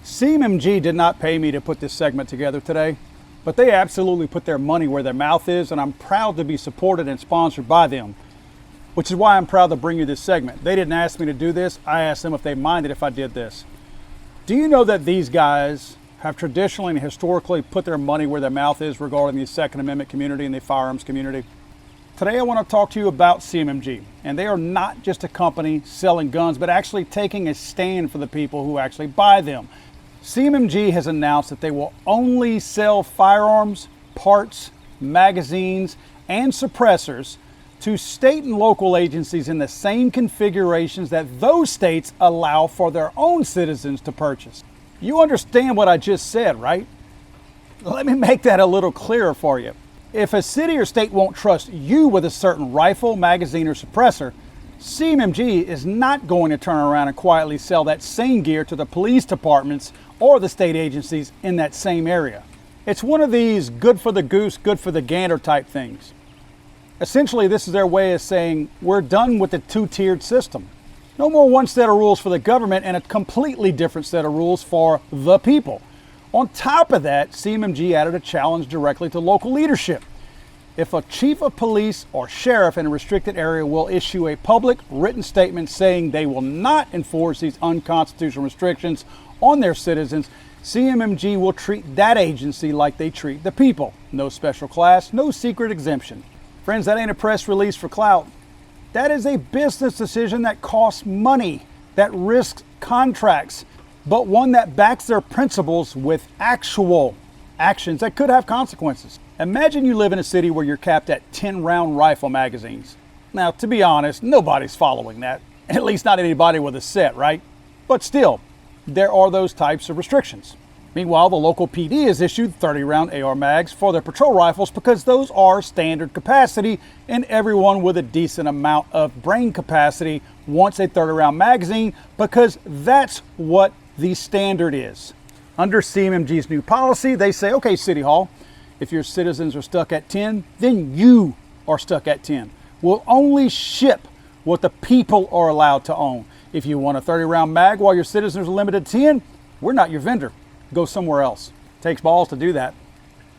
CMMG did not pay me to put this segment together today, but they absolutely put their money where their mouth is, and I'm proud to be supported and sponsored by them, which is why I'm proud to bring you this segment. They didn't ask me to do this. I asked them if they minded if I did this. Do you know that these guys have traditionally and historically put their money where their mouth is regarding the Second Amendment community and the firearms community? Today I want to talk to you about CMMG, and they are not just a company selling guns, but actually taking a stand for the people who actually buy them. CMMG has announced that they will only sell firearms, parts, magazines, and suppressors to state and local agencies in the same configurations that those states allow for their own citizens to purchase. You understand what I just said, right? Let me make that a little clearer for you. If a city or state won't trust you with a certain rifle, magazine, or suppressor, CMMG is not going to turn around and quietly sell that same gear to the police departments or the state agencies in that same area. It's one of these good for the goose, good for the gander type things. Essentially, this is their way of saying we're done with the two-tiered system. No more one set of rules for the government and a completely different set of rules for the people. On top of that, CMMG added a challenge directly to local leadership. If a chief of police or sheriff in a restricted area will issue a public written statement saying they will not enforce these unconstitutional restrictions on their citizens, CMMG will treat that agency like they treat the people. No special class, no secret exemption. Friends, that ain't a press release for clout. That is a business decision that costs money, that risks contracts, but one that backs their principles with actual actions that could have consequences. Imagine you live in a city where you're capped at 10-round rifle magazines. Now, to be honest, nobody's following that. At least not anybody with a set, right? But still, there are those types of restrictions. Meanwhile, the local PD has issued 30-round AR mags for their patrol rifles because those are standard capacity, and everyone with a decent amount of brain capacity wants a 30-round magazine because that's what the standard is. Under CMMG's new policy, they say, okay, City Hall, if your citizens are stuck at 10, then you are stuck at 10. We'll only ship what the people are allowed to own. If you want a 30-round mag while your citizens are limited to 10, we're not your vendor. Go somewhere else. Takes balls to do that.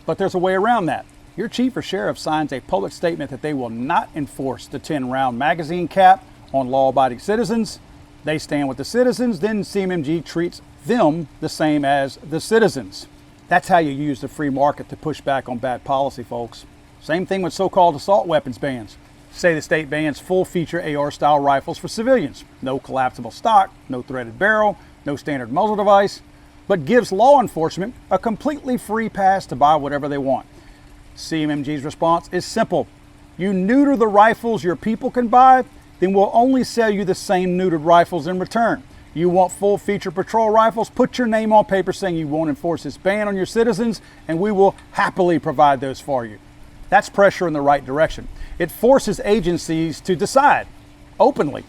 But there's a way around that. Your chief or sheriff signs a public statement that they will not enforce the 10-round magazine cap on law-abiding citizens. They stand with the citizens, then CMMG treats them the same as the citizens. That's how you use the free market to push back on bad policy, folks. Same thing with so-called assault weapons bans. Say the state bans full-feature AR-style rifles for civilians. No collapsible stock, no threaded barrel, no standard muzzle device, but gives law enforcement a completely free pass to buy whatever they want. CMMG's response is simple. You neuter the rifles your people can buy, then we'll only sell you the same neutered rifles in return. You want full-feature patrol rifles? Put your name on paper saying you won't enforce this ban on your citizens, and we will happily provide those for you. That's pressure in the right direction. It forces agencies to decide openly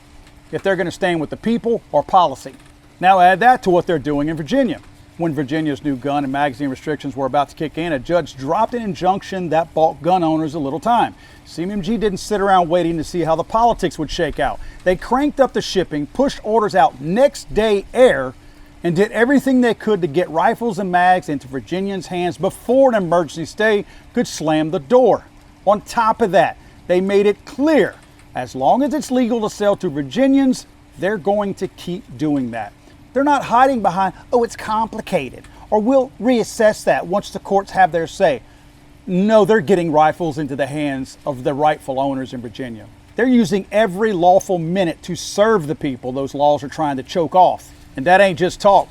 if they're going to stand with the people or policy. Now add that to what they're doing in Virginia. When Virginia's new gun and magazine restrictions were about to kick in, a judge dropped an injunction that bought gun owners a little time. CMMG didn't sit around waiting to see how the politics would shake out. They cranked up the shipping, pushed orders out next day air, and did everything they could to get rifles and mags into Virginians' hands before an emergency stay could slam the door. On top of that, they made it clear, as long as it's legal to sell to Virginians, they're going to keep doing that. They're not hiding behind, oh, it's complicated, or we'll reassess that once the courts have their say. No, they're getting rifles into the hands of the rightful owners in Virginia. They're using every lawful minute to serve the people those laws are trying to choke off. And that ain't just talk.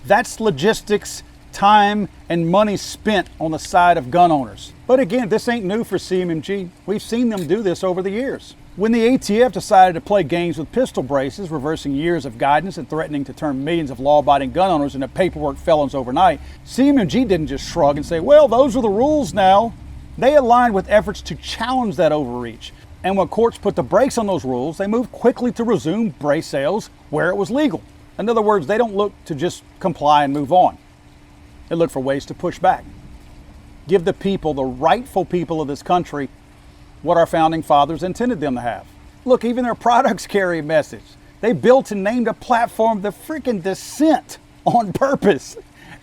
That's logistics, time, and money spent on the side of gun owners. But again, this ain't new for CMMG. We've seen them do this over the years. When the ATF decided to play games with pistol braces, reversing years of guidance and threatening to turn millions of law-abiding gun owners into paperwork felons overnight, CMMG didn't just shrug and say, well, those are the rules now. They aligned with efforts to challenge that overreach. And when courts put the brakes on those rules, they moved quickly to resume brace sales where it was legal. In other words, they don't look to just comply and move on. They look for ways to push back. Give the people, the rightful people of this country, what our founding fathers intended them to have. Look, even their products carry a message. They built and named a platform, the freaking dissent. on purpose.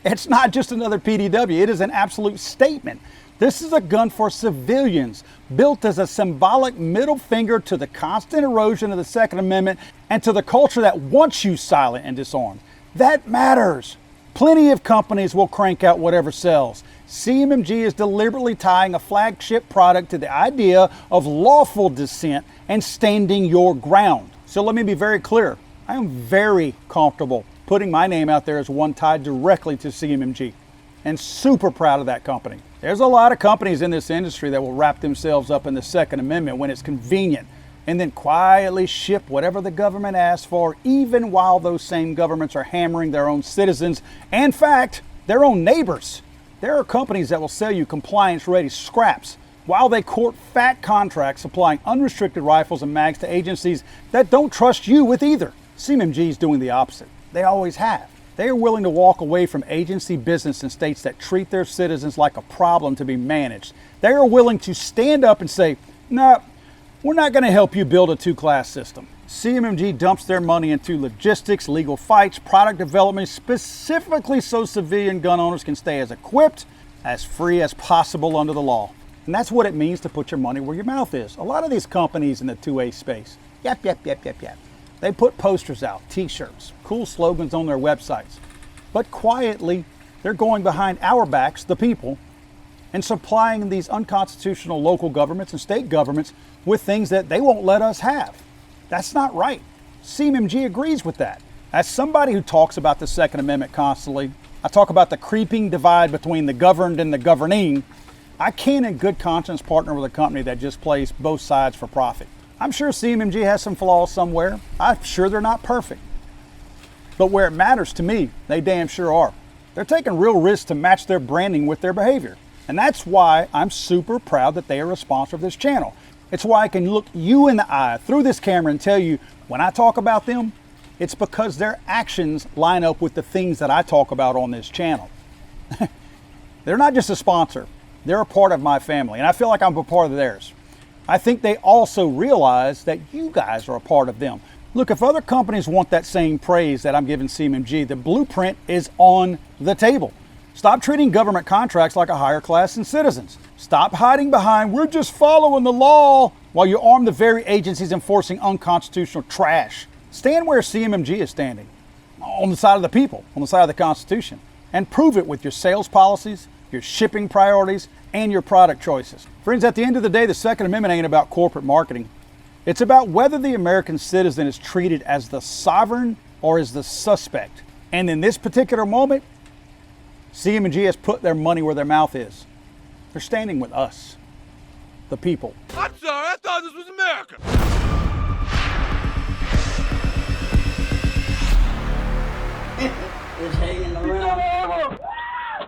It's not just another PDW, it is an absolute statement. This is a gun for civilians, built as a symbolic middle finger to the constant erosion of the Second Amendment and to the culture that wants you silent and disarmed. That matters. Plenty of companies will crank out whatever sells. CMMG is deliberately tying a flagship product to the idea of lawful dissent and standing your ground. So let me be very clear. I am very comfortable putting my name out there as one tied directly to CMMG, and super proud of that company. There's a lot of companies in this industry that will wrap themselves up in the Second Amendment when it's convenient and then quietly ship whatever the government asks for, even while those same governments are hammering their own citizens and, in fact, their own neighbors. There are companies that will sell you compliance-ready scraps while they court fat contracts supplying unrestricted rifles and mags to agencies that don't trust you with either. CMMG is doing the opposite. They always have. They are willing to walk away from agency business in states that treat their citizens like a problem to be managed. They are willing to stand up and say, no, we're not going to help you build a two-class system. CMMG dumps their money into logistics, legal fights, product development, specifically so civilian gun owners can stay as equipped, as free as possible under the law. And that's what it means to put your money where your mouth is. A lot of these companies in the 2A space, yep. They put posters out, t-shirts, cool slogans on their websites. But quietly, they're going behind our backs, the people, and supplying these unconstitutional local governments and state governments with things that they won't let us have. That's not right. CMMG agrees with that. As somebody who talks about the Second Amendment constantly, I talk about the creeping divide between the governed and the governing. I can't in good conscience partner with a company that just plays both sides for profit. I'm sure CMMG has some flaws somewhere. I'm sure they're not perfect. But where it matters to me, they damn sure are. They're taking real risks to match their branding with their behavior. And that's why I'm super proud that they are a sponsor of this channel. It's why I can look you in the eye through this camera and tell you when I talk about them, it's because their actions line up with the things that I talk about on this channel. They're not just a sponsor, they're a part of my family, and I feel like I'm a part of theirs. I think they also realize that you guys are a part of them. Look, if other companies want that same praise that I'm giving CMMG, the blueprint is on the table. Stop treating government contracts like a higher class than citizens. Stop hiding behind, we're just following the law, while you arm the very agencies enforcing unconstitutional trash. Stand where CMMG is standing, on the side of the people, on the side of the Constitution, and prove it with your sales policies, your shipping priorities, and your product choices. Friends, at the end of the day, the Second Amendment ain't about corporate marketing. It's about whether the American citizen is treated as the sovereign or as the suspect. And in this particular moment, CMMG has put their money where their mouth is. They're standing with us, the people. I'm sorry, I thought this was America.